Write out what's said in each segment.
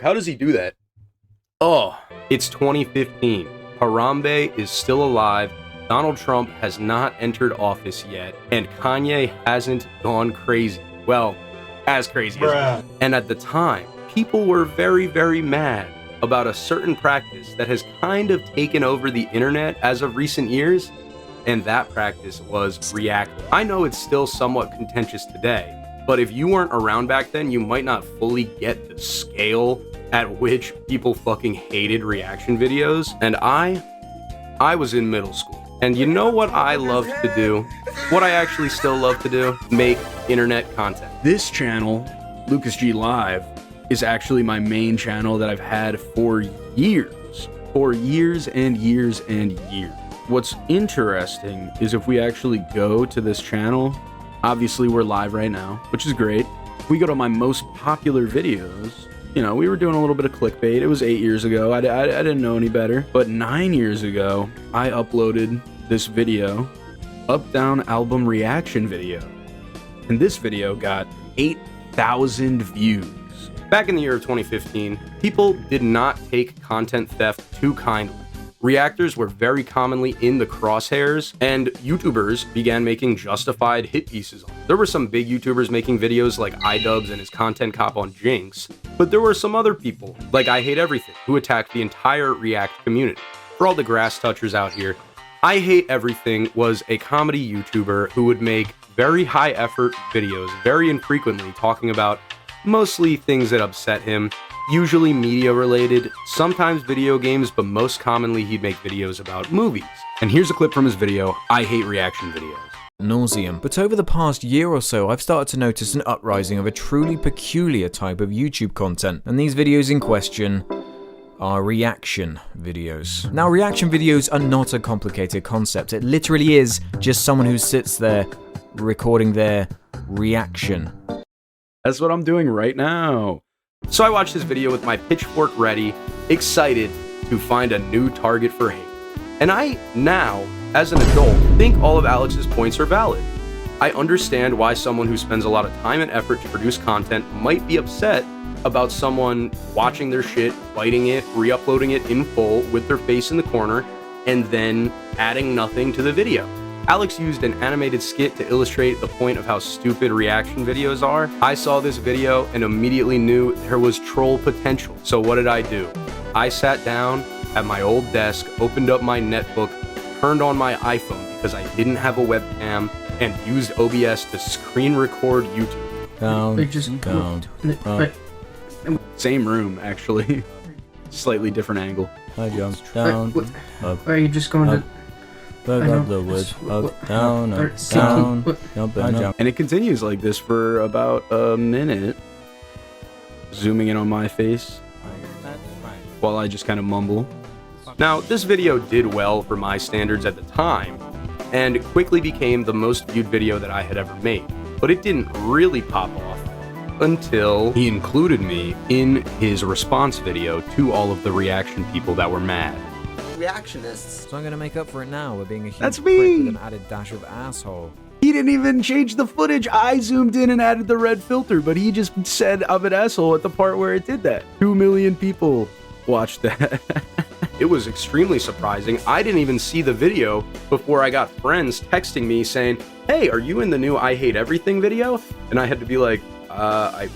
how does he do that? Oh, it's 2015. Harambe is still alive. Donald Trump has not entered office yet, and Kanye hasn't gone crazy. Well, as crazy as. And at the time, people were very, very mad about a certain practice that has kind of taken over the internet as of recent years, and that practice was reacting. I know it's still somewhat contentious today, but if you weren't around back then, you might not fully get the scale at which people fucking hated reaction videos. And I was in middle school. And you know what I loved to do? What I actually still love to do? Make internet content. This channel, Lucas G Live, is actually my main channel that I've had for years. For years and years and years. What's interesting is if we actually go to this channel, obviously we're live right now, which is great. If we go to my most popular videos, you know, we were doing a little bit of clickbait. It was 8 years ago. I didn't know any better. But 9 years ago, I uploaded this video, Up Down album reaction video. And this video got 8,000 views. Back in the year of 2015, people did not take content theft too kindly. Reactors were very commonly in the crosshairs, and YouTubers began making justified hit pieces. There were some big YouTubers making videos like iDubbbz and his content cop on Jinx, but there were some other people, like I Hate Everything, who attacked the entire React community. For all the grass touchers out here, I Hate Everything was a comedy YouTuber who would make very high effort videos very infrequently talking about mostly things that upset him, usually media related, sometimes video games, but most commonly he'd make videos about movies. And here's a clip from his video, I Hate Reaction Videos. Nauseam. But over the past year or so, I've started to notice an uprising of a truly peculiar type of YouTube content, and these videos in question are reaction videos. Now, reaction videos are not a complicated concept. It literally is just someone who sits there recording their reaction. That's what I'm doing right now. So I watched this video with my pitchfork ready, excited to find a new target for hate. And I now, as an adult, think all of Alex's points are valid. I understand why someone who spends a lot of time and effort to produce content might be upset about someone watching their shit, biting it, re-uploading it in full with their face in the corner, and then adding nothing to the video. Alex used an animated skit to illustrate the point of how stupid reaction videos are. I saw this video and immediately knew there was troll potential. So what did I do? I sat down at my old desk, opened up my netbook, turned on my iPhone because I didn't have a webcam, and used OBS to screen record YouTube. Down. Same room, actually. Slightly different angle. I jumped down. Are you just going to... Up the wood, up, down, jump. And it continues like this for about a minute. Zooming in on my face while I just kind of mumble. Now, this video did well for my standards at the time, and quickly became the most viewed video that I had ever made. But it didn't really pop off until he included me in his response video to all of the reaction people that were mad. Reactionists. So I'm gonna make up for it now with being a huge That's prick me! with an added dash of asshole. He didn't even change the footage. I zoomed in and added the red filter, but he just said I'm an asshole at the part where it did that. 2 million people watched that. It was extremely surprising. I didn't even see the video before I got friends texting me saying, hey, are you in the new I Hate Everything video? And I had to be like,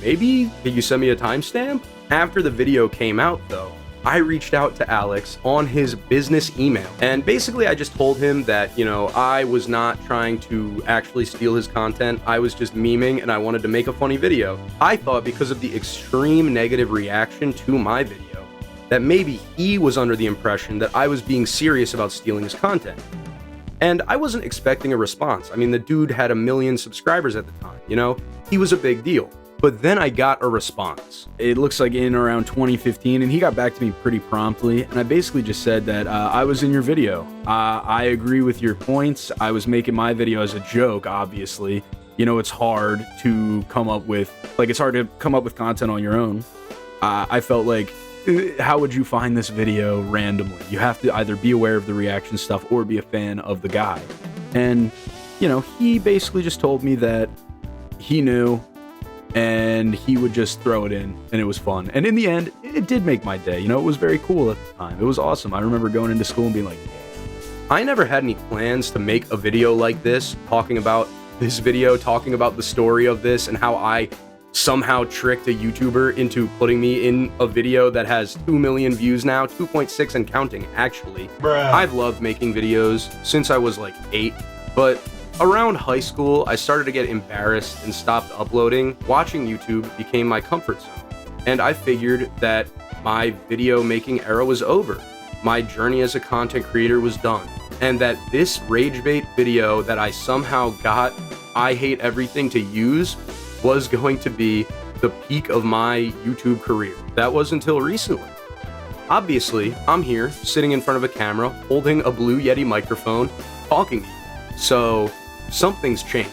maybe? Did you send me a timestamp? After the video came out though, I reached out to Alex on his business email. And basically I just told him that, you know, I was not trying to actually steal his content. I was just memeing and I wanted to make a funny video. I thought because of the extreme negative reaction to my video, that maybe he was under the impression that I was being serious about stealing his content. And I wasn't expecting a response. I mean, the dude had 1 million subscribers at the time, you know? He was a big deal. But then I got a response. It looks like in around 2015, and he got back to me pretty promptly. And I basically just said that I was in your video. I agree with your points. I was making my video as a joke, obviously. You know, it's hard to come up with, content on your own. I felt like, how would you find this video randomly? You have to either be aware of the reaction stuff or be a fan of the guy. And, you know, he basically just told me that he knew and he would just throw it in, and it was fun. And in the end, it did make my day. You know, it was very cool at the time. It was awesome. I remember going into school and being like, I never had any plans to make a video like this, talking about this video, talking about the story of this, and how I somehow tricked a YouTuber into putting me in a video that has 2 million views now, 2.6 and counting, actually. I've loved making videos since I was like 8, but around high school, I started to get embarrassed and stopped uploading. Watching YouTube became my comfort zone, and I figured that my video making era was over. My journey as a content creator was done, and that this rage bait video that I somehow got I Hate Everything to use was going to be the peak of my YouTube career. That was until recently. Obviously, I'm here, sitting in front of a camera, holding a Blue Yeti microphone, talking to you. So, something's changed.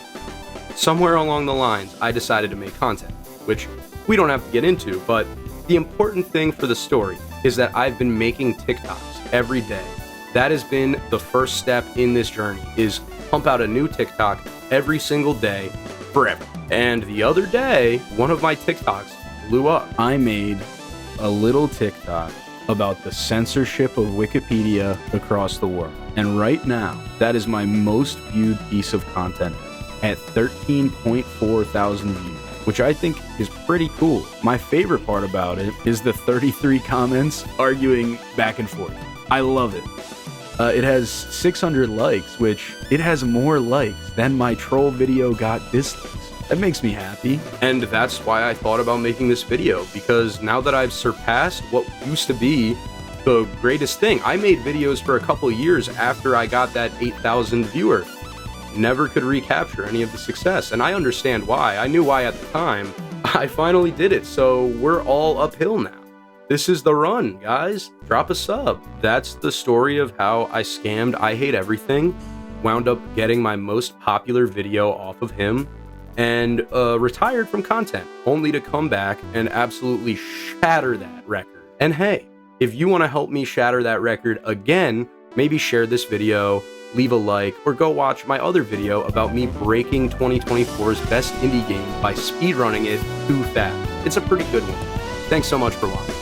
Somewhere along the lines, I decided to make content, which we don't have to get into, but the important thing for the story is that I've been making TikToks every day. That has been the first step in this journey, is pump out a new TikTok every single day, forever. And the other day, one of my TikToks blew up. I made a little TikTok about the censorship of Wikipedia across the world. And right now, that is my most viewed piece of content at 13.4 thousand views, which I think is pretty cool. My favorite part about it is the 33 comments arguing back and forth. I love it. It has 600 likes, which it has more likes than my troll video got dislikes. That makes me happy. And that's why I thought about making this video, because now that I've surpassed what used to be the greatest thing, I made videos for a couple years after I got that 8,000 viewer. Never could recapture any of the success, and I understand why. I knew why at the time. I finally did it, so we're all uphill now. This is the run, guys. Drop a sub. That's the story of how I scammed I Hate Everything, wound up getting my most popular video off of him, and retired from content, only to come back and absolutely shatter that record. And hey, if you want to help me shatter that record again, maybe share this video, leave a like, or go watch my other video about me breaking 2024's best indie game by speedrunning it too fast. It's a pretty good one. Thanks so much for watching.